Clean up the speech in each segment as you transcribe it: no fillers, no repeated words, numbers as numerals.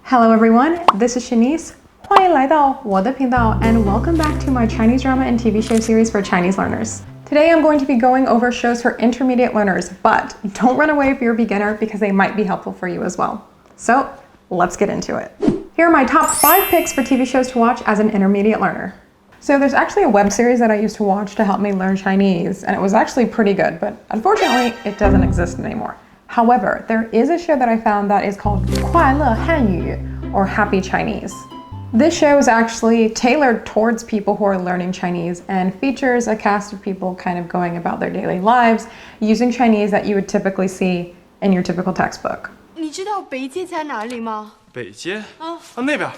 Hello everyone, this is Shanice. 欢迎来到我的频道 and welcome back to my Chinese drama and TV show series for Chinese learners. Today I'm going to be going over shows for intermediate learners, but don't run away if you're a beginner because they might be helpful for you as well. So let's get into it. Here are my top 5 picks for TV shows to watch as an intermediate learner. So there's actually a web series that I used to watch to help me learn Chinese, and it was actually pretty good, but unfortunately it doesn't exist anymore. However, there is a show that I found that is called 快乐汉语 or Happy Chinese. This show is actually tailored towards people who are learning Chinese and features a cast of people kind of going about their daily lives using Chinese that you would typically see in your typical textbook. 你知道北街在哪里吗？北街那边。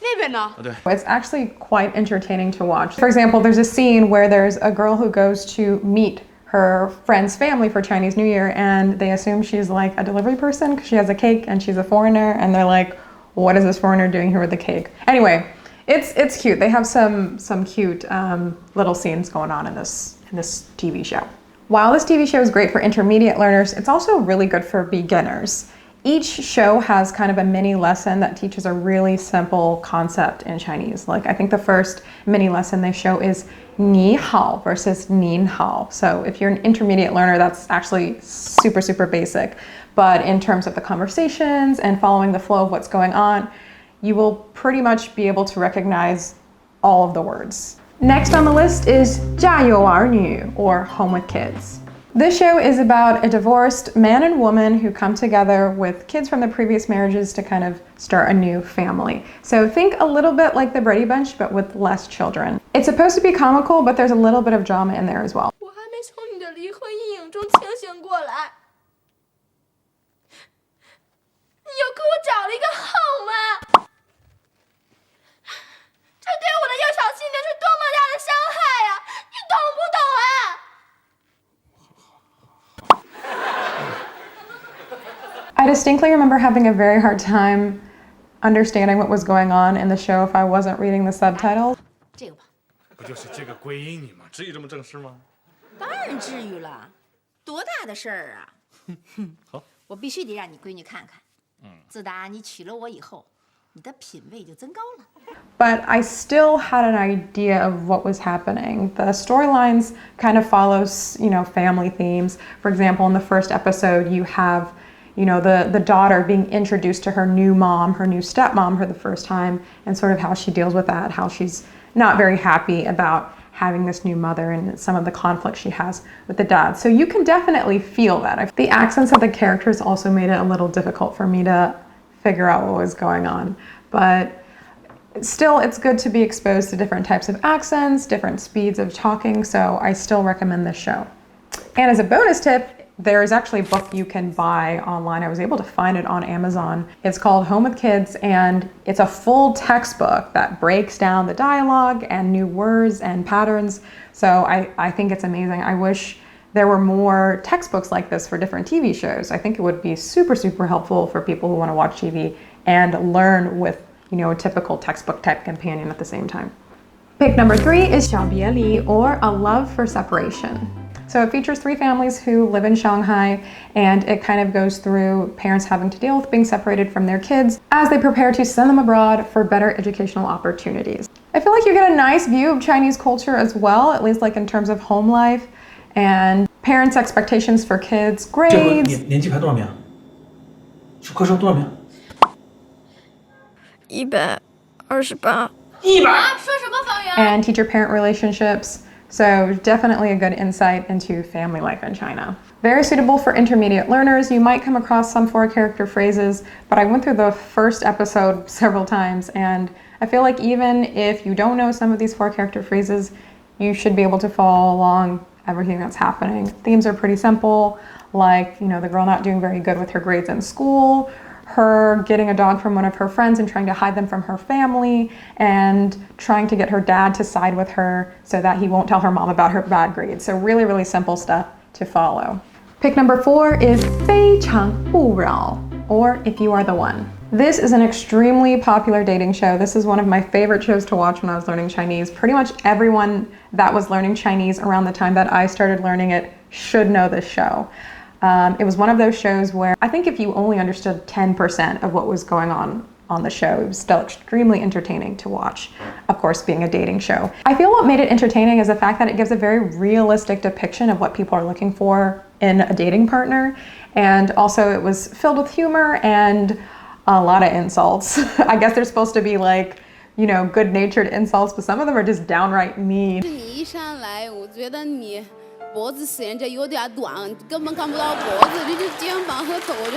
那边呢？对。 It's actually quite entertaining to watch. For example, there's a scene where there's a girl who goes to meet her friend's family for Chinese New Year, and they assume she's like a delivery person because she has a cake and she's a foreigner, and they're like, what is this foreigner doing here with the cake? Anyway, it's cute. They have some cute little scenes going on in this TV show. While this TV show is great for intermediate learners, it's also really good for beginners. Each show has kind of a mini lesson that teaches a really simple concept in Chinese. Like I think the first mini lesson they show is 你好 versus 您好. So if you're an intermediate learner, that's actually super basic. But in terms of the conversations and following the flow of what's going on, you will pretty much be able to recognize all of the words. Next on the list is 家有儿女 or Home with Kids. This show is about a divorced man and woman who come together with kids from their previous marriages to kind of start a new family. So think a little bit like the Brady Bunch, but with less children. It's supposed to be comical, but there's a little bit of drama in there as well. 我还没从你的离婚阴影中清醒过来。你又给我找了一个后妈，这对我的幼小心灵是多么大的伤害呀！你懂不懂啊？ I distinctly remember having a very hard time understanding what was going on in the show if I wasn't reading the subtitles. 这个吧，不就是这个归你吗？至于这么正式吗？当然至于了，多大的事儿啊！好，我必须得让你闺女看看。自打你娶了我以后，你的品味就增高了。 But I still had an idea of what was happening. The storylines kind of follows, family themes. For example, in the first episode, you have, the daughter being introduced to her new mom, her new stepmom for the first time, and sort of how she deals with that, how she's not very happy about having this new mother and some of the conflict she has with the dad. So you can definitely feel that. The accents of the characters also made it a little difficult for me to figure out what was going on. But still, it's good to be exposed to different types of accents, different speeds of talking, so I still recommend this show. And as a bonus tip, there is actually a book you can buy online. I was able to find it on Amazon. It's called Home with Kids, and it's a full textbook that breaks down the dialogue and new words and patterns. So I think it's amazing. I wish there were more textbooks like this for different TV shows. I think it would be super helpful for people who want to watch TV and learn with, a typical textbook type companion at the same time. Pick number 3 is 小别离 or A Love for Separation. So it features 3 families who live in Shanghai, and it kind of goes through parents having to deal with being separated from their kids as they prepare to send them abroad for better educational opportunities. I feel like you get a nice view of Chinese culture as well, at least like in terms of home life and parents' expectations for kids, grades. 年级排多少名？数科生多少名128。？100。说什么方圆？ And teacher-parent relationships. So definitely a good insight into family life in China. Very suitable for intermediate learners. You might come across some 4-character phrases, but I went through the first episode several times, and I feel like even if you don't know some of these 4-character phrases, you should be able to follow along everything that's happening. Themes are pretty simple, like, the girl not doing very good with her grades in school, her getting a dog from one of her friends and trying to hide them from her family, and trying to get her dad to side with her so that he won't tell her mom about her bad grades. So really simple stuff to follow. Pick number 4 is 非诚勿扰, or If You Are the One. This is an extremely popular dating show. This is one of my favorite shows to watch when I was learning Chinese. Pretty much everyone that was learning Chinese around the time that I started learning it should know this show. It was one of those shows where I think if you only understood 10% of what was going on on the show. It was still extremely entertaining to watch, of course, being a dating show. I feel what made it entertaining is the fact that it gives a very realistic depiction of what people are looking for in a dating partner. And also it was filled with humor and a lot of insults. I guess they're supposed to be like, you know, good-natured insults, but some of them are just downright mean. 你一上来，我觉得你脖子显着有点短，根本看不到脖子，就是肩膀和头，我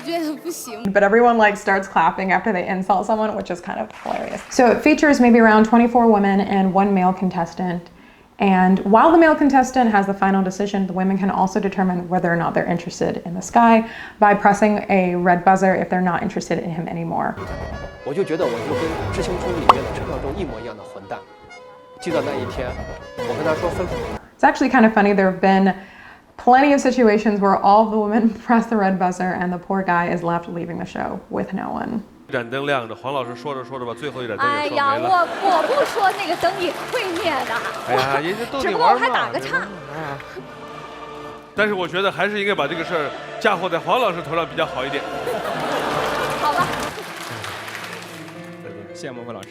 觉得不行。 But everyone like starts clapping after they insult someone, which is kind of hilarious. So it features maybe around 24 women and 1 male contestant. And while the male contestant has the final decision, the women can also determine whether or not they're interested in this guy by pressing a red buzzer if they're not interested in him anymore. 我就觉得我就跟《致青春》里面的陈晓东一模一样的混蛋。记得那一天，我跟他说分手。 It's actually kind of funny. There have been plenty of situations where all of the women press the red buzzer and the poor guy is left leaving the show with no one. 一盏灯亮着，黄老师说着说着把最后一盏灯哎呀，也说没了。我不说那个灯也会灭的，哎呀，人家逗只你玩嘛。不过我还打个对吧岔。啊但是我觉得还是应该把这个事儿嫁祸在黄老师头上比较好一点。好吧。谢谢孟非老师。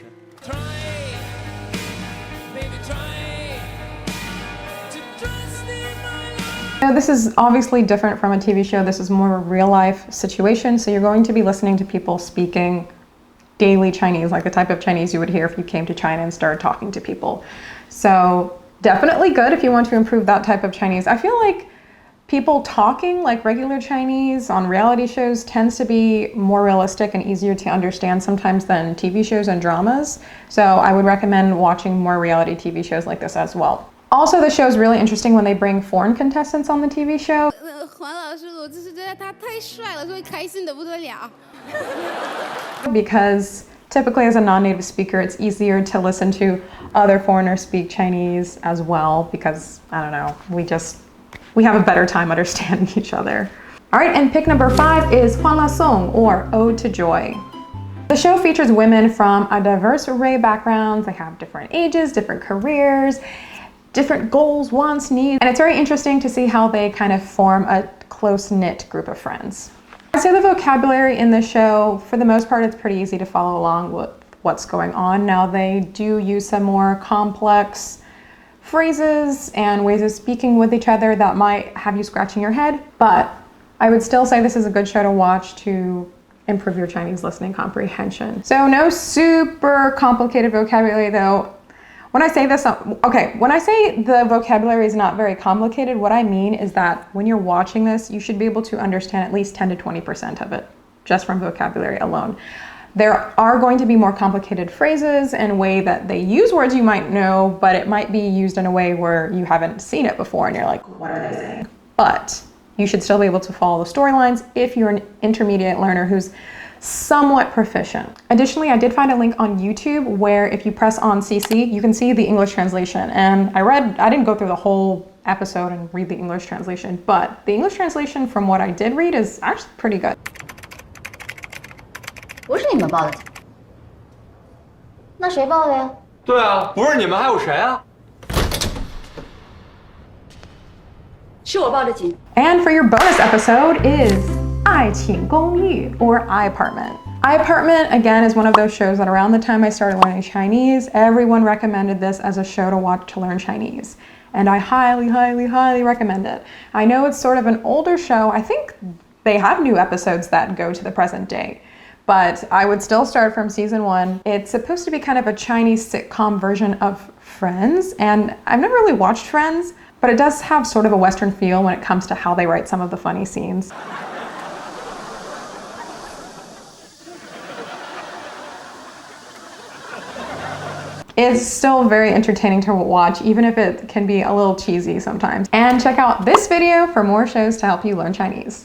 Now, this is obviously different from a TV show. This is more of a real life situation. So you're going to be listening to people speaking daily Chinese, like the type of Chinese you would hear if you came to China and started talking to people. So definitely good if you want to improve that type of Chinese. I feel like people talking like regular Chinese on reality shows tends to be more realistic and easier to understand sometimes than TV shows and dramas. So I would recommend watching more reality TV shows like this as well. Also, the show is really interesting when they bring foreign contestants on the TV show. 黄老师，我就是觉得他太帅了，所以开心的不得了。 Because typically as a non-native speaker, it's easier to listen to other foreigners speak Chinese as well because, I don't know, we have a better time understanding each other. All right, and pick number 5 is Huan La Song, or Ode to Joy. The show features women from a diverse array of backgrounds. They have different ages, different careers, different goals, wants, needs, and it's very interesting to see how they kind of form a close-knit group of friends. I'd say the vocabulary in the show, for the most part, it's pretty easy to follow along with what's going on. Now, they do use some more complex phrases and ways of speaking with each other that might have you scratching your head, but I would still say this is a good show to watch to improve your Chinese listening comprehension. So no super complicated vocabulary though. When I say this, okay, when I say the vocabulary is not very complicated, what I mean is that when you're watching this, you should be able to understand at least 10 to 20% of it, just from vocabulary alone. There are going to be more complicated phrases and a way that they use words you might know, but it might be used in a way where you haven't seen it before and you're like, what are they saying? But you should still be able to follow the storylines if you're an intermediate learner who's somewhat proficient. Additionally, I did find a link on YouTube where if you press on CC, you can see the English translation. And I didn't go through the whole episode and read the English translation, but the English translation from what I did read is actually pretty good. 不是你们报的警，那谁报的呀？对啊，不是你们还有谁啊？是我报的警。 And for your bonus episode is 爱情公寓, or iApartment. iApartment, again, is one of those shows that around the time I started learning Chinese, everyone recommended this as a show to watch to learn Chinese. And I highly, highly, highly recommend it. I know it's sort of an older show. I think they have new episodes that go to the present day. But I would still start from season 1. It's supposed to be kind of a Chinese sitcom version of Friends. And I've never really watched Friends, but it does have sort of a Western feel when it comes to how they write some of the funny scenes. It's still very entertaining to watch, even if it can be a little cheesy sometimes. And check out this video for more shows to help you learn Chinese.